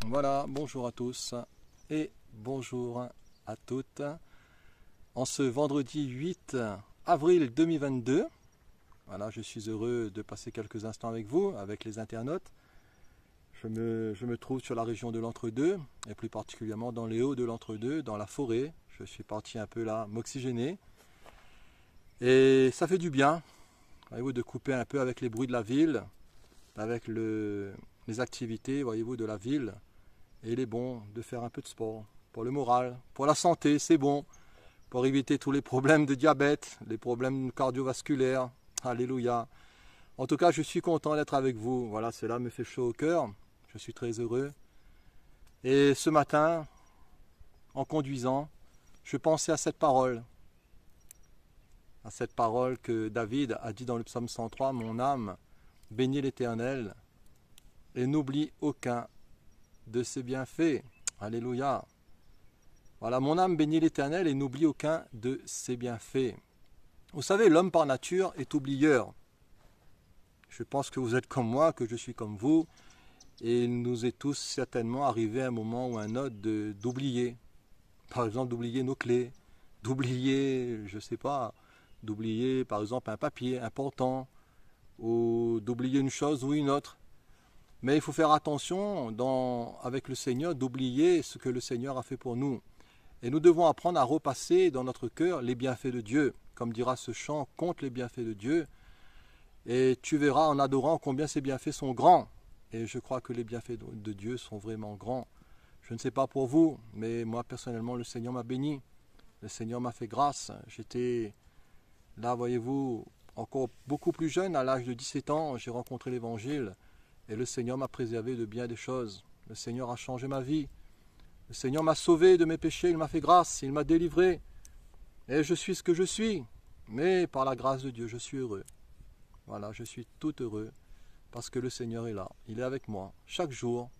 Voilà, bonjour à tous et bonjour à toutes. En ce vendredi 8 avril 2022, voilà, je suis heureux de passer quelques instants avec vous, avec les internautes. Je me trouve sur la région de l'Entre-deux, et plus particulièrement dans les hauts de l'Entre-deux, dans la forêt. Je suis parti un peu là m'oxygéner. Et ça fait du bien, voyez-vous, de couper un peu avec les bruits de la ville, avec les activités, voyez-vous, de la ville. Et il est bon de faire un peu de sport, pour le moral, pour la santé, c'est bon, pour éviter tous les problèmes de diabète, les problèmes cardiovasculaires. Alléluia. En tout cas, je suis content d'être avec vous. Voilà, cela me fait chaud au cœur. Je suis très heureux. Et ce matin, en conduisant, je pensais à cette parole que David a dit dans le psaume 103, « Mon âme bénit l'Éternel et n'oublie aucun de ses bienfaits. » Alléluia. Voilà, mon âme bénit l'Éternel et n'oublie aucun de ses bienfaits. Vous savez, l'homme par nature est oublieur. Je pense que vous êtes comme moi, que je suis comme vous, et il nous est tous certainement arrivé à un moment ou à un autre d'oublier. Par exemple, d'oublier nos clés, d'oublier, je ne sais pas, d'oublier par exemple un papier important, ou d'oublier une chose ou une autre. Mais il faut faire attention avec le Seigneur d'oublier ce que le Seigneur a fait pour nous. Et nous devons apprendre à repasser dans notre cœur les bienfaits de Dieu. Comme dira ce chant, compte les bienfaits de Dieu. Et tu verras en adorant combien ces bienfaits sont grands. Et je crois que les bienfaits de Dieu sont vraiment grands. Je ne sais pas pour vous, mais moi personnellement, le Seigneur m'a béni. Le Seigneur m'a fait grâce. J'étais là, voyez-vous, encore beaucoup plus jeune, à l'âge de 17 ans, j'ai rencontré l'Évangile. Et le Seigneur m'a préservé de bien des choses. Le Seigneur a changé ma vie. Le Seigneur m'a sauvé de mes péchés, il m'a fait grâce, il m'a délivré. Et je suis ce que je suis. Mais par la grâce de Dieu, je suis heureux. Voilà, je suis tout heureux parce que le Seigneur est là. Il est avec moi. Chaque jour,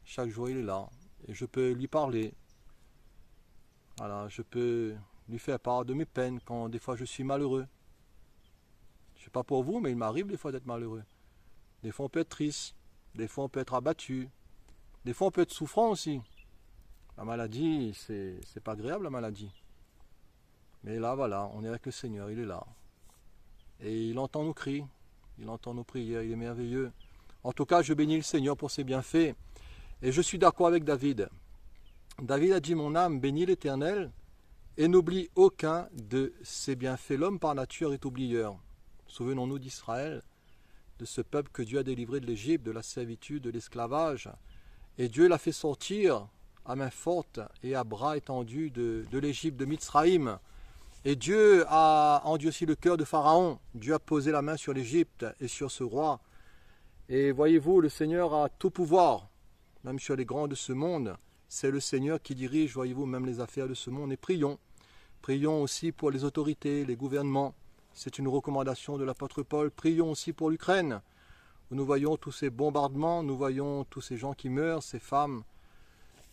il est là. Et je peux lui parler. Voilà, je peux lui faire part de mes peines quand des fois je suis malheureux. Je ne sais pas pour vous, mais il m'arrive des fois d'être malheureux. Des fois on peut être triste, des fois on peut être abattu, des fois on peut être souffrant aussi. La maladie, c'est pas agréable la maladie. Mais là voilà, on est avec le Seigneur, il est là. Et il entend nos cris, il entend nos prières, il est merveilleux. En tout cas, je bénis le Seigneur pour ses bienfaits. Et je suis d'accord avec David. David a dit, mon âme bénit l'Éternel et n'oublie aucun de ses bienfaits. L'homme par nature est oublieur. Souvenons-nous d'Israël, de ce peuple que Dieu a délivré de l'Égypte, de la servitude, de l'esclavage. Et Dieu l'a fait sortir à main forte et à bras étendus de l'Égypte, de Mitzraïm. Et Dieu a endurci le cœur de Pharaon. Dieu a posé la main sur l'Égypte et sur ce roi. Et voyez-vous, le Seigneur a tout pouvoir, même sur les grands de ce monde. C'est le Seigneur qui dirige, voyez-vous, même les affaires de ce monde. Et prions. Prions aussi pour les autorités, les gouvernements. C'est une recommandation de l'apôtre Paul. Prions aussi pour l'Ukraine, où nous voyons tous ces bombardements, nous voyons tous ces gens qui meurent, ces femmes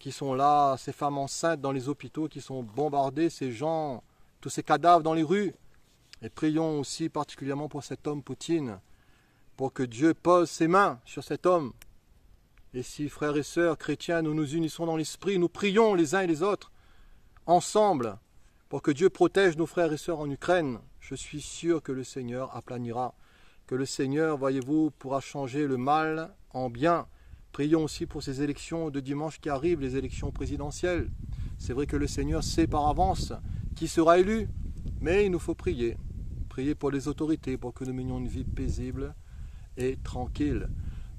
qui sont là, ces femmes enceintes dans les hôpitaux qui sont bombardées, ces gens, tous ces cadavres dans les rues. Et prions aussi particulièrement pour cet homme Poutine, pour que Dieu pose ses mains sur cet homme. Et si, frères et sœurs chrétiens, nous nous unissons dans l'esprit, nous prions les uns et les autres, ensemble, pour que Dieu protège nos frères et sœurs en Ukraine. Je suis sûr que le Seigneur aplanira, que le Seigneur, voyez-vous, pourra changer le mal en bien. Prions aussi pour ces élections de dimanche qui arrivent, les élections présidentielles. C'est vrai que le Seigneur sait par avance qui sera élu, mais il nous faut prier. Prier pour les autorités, pour que nous menions une vie paisible et tranquille.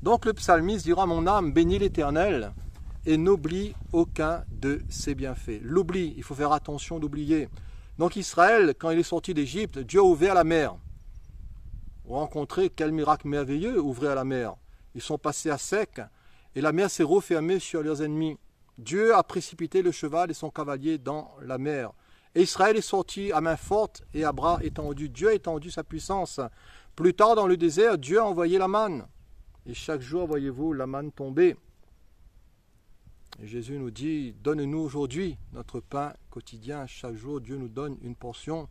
Donc le psalmiste dira, mon âme bénit l'Éternel et n'oublie aucun de ses bienfaits. L'oubli, il faut faire attention d'oublier. Donc Israël, quand il est sorti d'Égypte, Dieu a ouvert la mer. Vous rencontrez quel miracle merveilleux, ouvrir la mer. Ils sont passés à sec et la mer s'est refermée sur leurs ennemis. Dieu a précipité le cheval et son cavalier dans la mer. Et Israël est sorti à main forte et à bras étendus. Dieu a étendu sa puissance. Plus tard dans le désert, Dieu a envoyé la manne. Et chaque jour, voyez-vous, la manne tombait. Et Jésus nous dit, donne-nous aujourd'hui notre pain quotidien. Chaque jour, Dieu nous donne une portion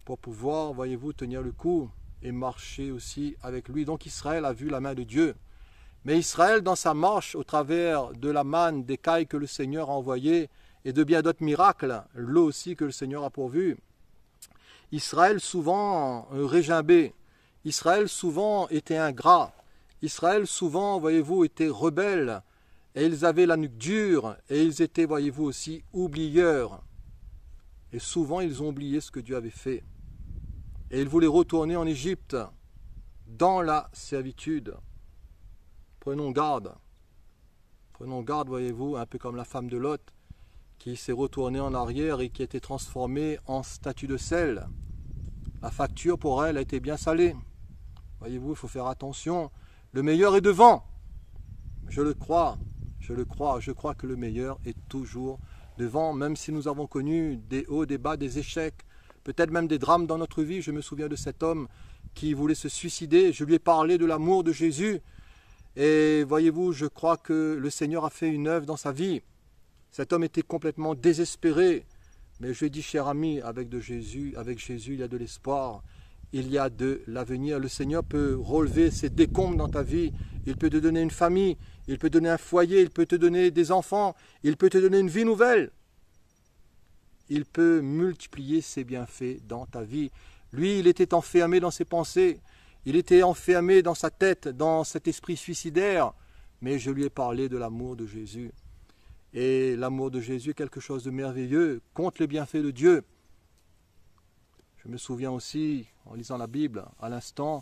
pour pouvoir, voyez-vous, tenir le coup et marcher aussi avec lui. Donc Israël a vu la main de Dieu. Mais Israël, dans sa marche au travers de la manne, des cailles que le Seigneur a envoyées et de bien d'autres miracles, l'eau aussi que le Seigneur a pourvu, Israël souvent régimbé, Israël souvent était ingrat, Israël souvent, voyez-vous, était rebelle, et ils avaient la nuque dure, et ils étaient, voyez-vous, aussi oublieurs. Et souvent, ils ont oublié ce que Dieu avait fait. Et ils voulaient retourner en Égypte, dans la servitude. Prenons garde, voyez-vous, un peu comme la femme de Lot, qui s'est retournée en arrière et qui a été transformée en statue de sel. La facture pour elle a été bien salée. Voyez-vous, il faut faire attention. Le meilleur est devant. Je le crois, je crois que le meilleur est toujours devant, même si nous avons connu des hauts, des bas, des échecs, peut-être même des drames dans notre vie. Je me souviens de cet homme qui voulait se suicider. Je lui ai parlé de l'amour de Jésus. Et voyez-vous, je crois que le Seigneur a fait une œuvre dans sa vie. Cet homme était complètement désespéré. Mais je lui ai dit, cher ami, avec Jésus, il y a de l'espoir. Il y a de l'avenir. Le Seigneur peut relever ses décombres dans ta vie. Il peut te donner une famille. Il peut te donner un foyer. Il peut te donner des enfants. Il peut te donner une vie nouvelle. Il peut multiplier ses bienfaits dans ta vie. Lui, il était enfermé dans ses pensées. Il était enfermé dans sa tête, dans cet esprit suicidaire. Mais je lui ai parlé de l'amour de Jésus. Et l'amour de Jésus est quelque chose de merveilleux. Compte les bienfaits de Dieu. Je me souviens aussi, en lisant la Bible, à l'instant,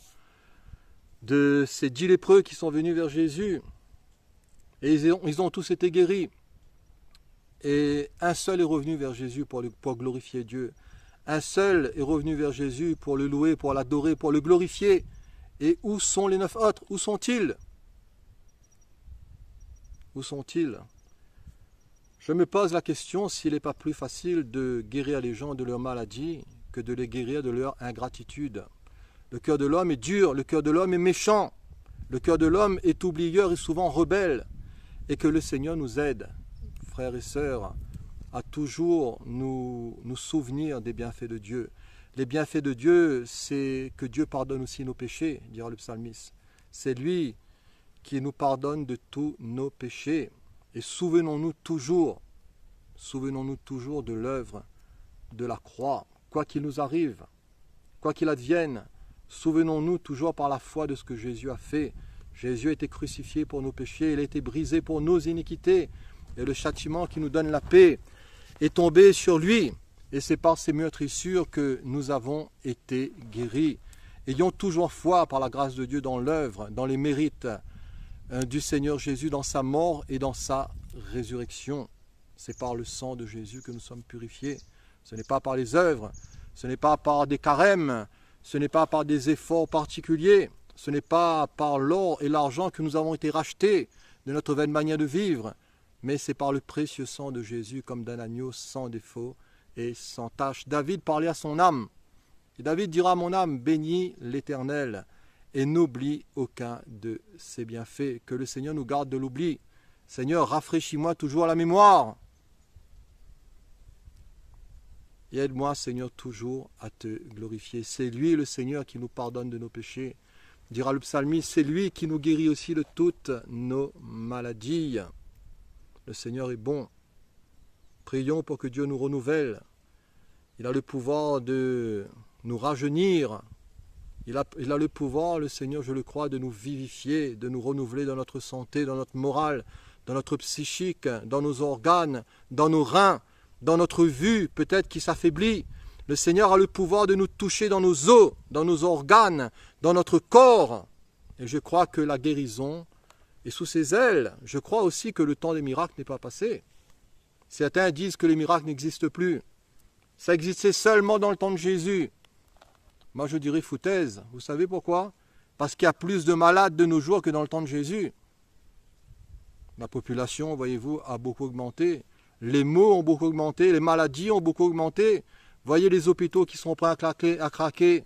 de ces 10 lépreux qui sont venus vers Jésus. Et ils ont tous été guéris. Et un seul est revenu vers Jésus pour glorifier Dieu. Un seul est revenu vers Jésus pour le louer, pour l'adorer, pour le glorifier. Et où sont les 9 autres? Où sont-ils? Où sont-ils? Je me pose la question s'il n'est pas plus facile de guérir les gens de leur maladie que de les guérir de leur ingratitude. Le cœur de l'homme est dur, le cœur de l'homme est méchant, le cœur de l'homme est oublieur et souvent rebelle. Et que le Seigneur nous aide, frères et sœurs, à toujours nous souvenir des bienfaits de Dieu. Les bienfaits de Dieu, c'est que Dieu pardonne aussi nos péchés, dira le psalmiste. C'est lui qui nous pardonne de tous nos péchés. Et souvenons-nous toujours de l'œuvre de la croix. Quoi qu'il nous arrive, quoi qu'il advienne, souvenons-nous toujours par la foi de ce que Jésus a fait. Jésus a été crucifié pour nos péchés, il a été brisé pour nos iniquités. Et le châtiment qui nous donne la paix est tombé sur lui. Et c'est par ces meurtrissures que nous avons été guéris. Ayons toujours foi par la grâce de Dieu dans l'œuvre, dans les mérites du Seigneur Jésus, dans sa mort et dans sa résurrection. C'est par le sang de Jésus que nous sommes purifiés. Ce n'est pas par les œuvres, ce n'est pas par des carèmes, ce n'est pas par des efforts particuliers, ce n'est pas par l'or et l'argent que nous avons été rachetés de notre vaine manière de vivre, mais c'est par le précieux sang de Jésus comme d'un agneau sans défaut et sans tache. David parlait à son âme. Et David dira à mon âme, bénis l'Éternel et n'oublie aucun de ses bienfaits. Que le Seigneur nous garde de l'oubli. Seigneur, rafraîchis-moi toujours la mémoire. Et aide-moi, Seigneur, toujours à te glorifier. C'est lui, le Seigneur, qui nous pardonne de nos péchés. Dira le psalmiste, c'est lui qui nous guérit aussi de toutes nos maladies. Le Seigneur est bon. Prions pour que Dieu nous renouvelle. Il a le pouvoir de nous rajeunir. Il a le pouvoir, le Seigneur, je le crois, de nous vivifier, de nous renouveler dans notre santé, dans notre morale, dans notre psychique, dans nos organes, dans nos reins, dans notre vue, peut-être qui s'affaiblit. Le Seigneur a le pouvoir de nous toucher dans nos os, dans nos organes, dans notre corps. Et je crois que la guérison est sous ses ailes. Je crois aussi que le temps des miracles n'est pas passé. Certains disent que les miracles n'existent plus. Ça existait seulement dans le temps de Jésus. Moi, je dirais foutaise. Vous savez pourquoi? Parce qu'il y a plus de malades de nos jours que dans le temps de Jésus. La population, voyez-vous, a beaucoup augmenté. Les maux ont beaucoup augmenté. Les maladies ont beaucoup augmenté. Voyez les hôpitaux qui sont prêts à craquer.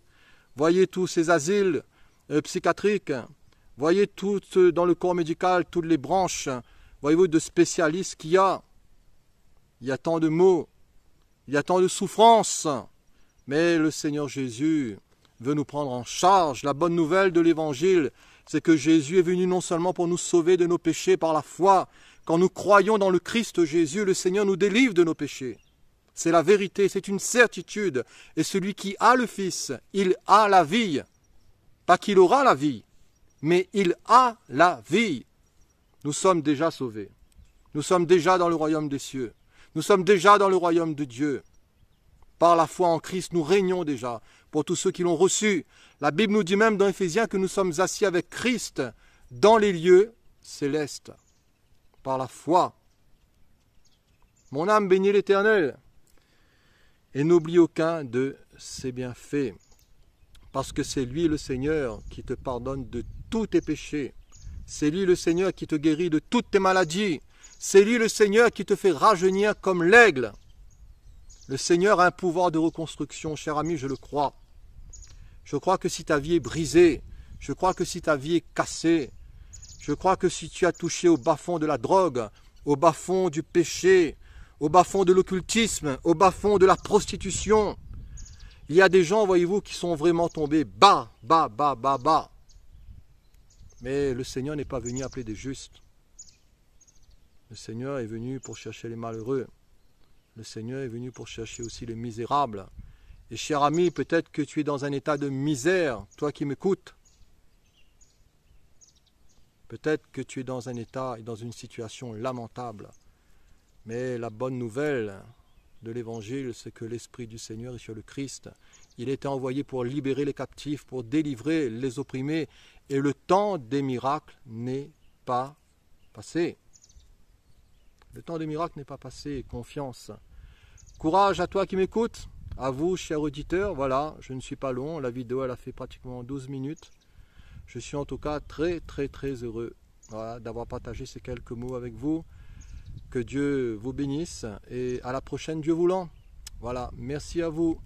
Voyez tous ces asiles psychiatriques. Voyez tout dans le corps médical, toutes les branches. Voyez-vous de spécialistes qu'il y a. Il y a tant de maux. Il y a tant de souffrances. Mais le Seigneur Jésus veut nous prendre en charge. La bonne nouvelle de l'Évangile, c'est que Jésus est venu non seulement pour nous sauver de nos péchés par la foi. Quand nous croyons dans le Christ Jésus, le Seigneur nous délivre de nos péchés. C'est la vérité, c'est une certitude. Et celui qui a le Fils, il a la vie. Pas qu'il aura la vie, mais il a la vie. Nous sommes déjà sauvés. Nous sommes déjà dans le royaume des cieux. Nous sommes déjà dans le royaume de Dieu. Par la foi en Christ, nous régnons déjà. Pour tous ceux qui l'ont reçu, la Bible nous dit même dans Éphésiens que nous sommes assis avec Christ dans les lieux célestes. Par la foi. Mon âme bénit l'Éternel et n'oublie aucun de ses bienfaits. Parce que c'est lui le Seigneur qui te pardonne de tous tes péchés. C'est lui le Seigneur qui te guérit de toutes tes maladies. C'est lui le Seigneur qui te fait rajeunir comme l'aigle. Le Seigneur a un pouvoir de reconstruction, cher ami, je le crois. Je crois que si ta vie est brisée, je crois que si ta vie est cassée, je crois que si tu as touché au bas-fond de la drogue, au bas-fond du péché, au bas-fond de l'occultisme, au bas-fond de la prostitution, il y a des gens, voyez-vous, qui sont vraiment tombés bas. Mais le Seigneur n'est pas venu appeler des justes. Le Seigneur est venu pour chercher les malheureux. Le Seigneur est venu pour chercher aussi les misérables. Et cher ami, peut-être que tu es dans un état de misère, toi qui m'écoutes. Peut-être que tu es dans un état et dans une situation lamentable. Mais la bonne nouvelle de l'Évangile, c'est que l'Esprit du Seigneur est sur le Christ. Il était envoyé pour libérer les captifs, pour délivrer les opprimés. Et le temps des miracles n'est pas passé. Le temps des miracles n'est pas passé. Confiance. Courage à toi qui m'écoutes. À vous, chers auditeurs. Voilà, je ne suis pas long. La vidéo, elle a fait pratiquement 12 minutes. Je suis en tout cas très heureux, voilà, d'avoir partagé ces quelques mots avec vous. Que Dieu vous bénisse et à la prochaine, Dieu voulant. Voilà, merci à vous.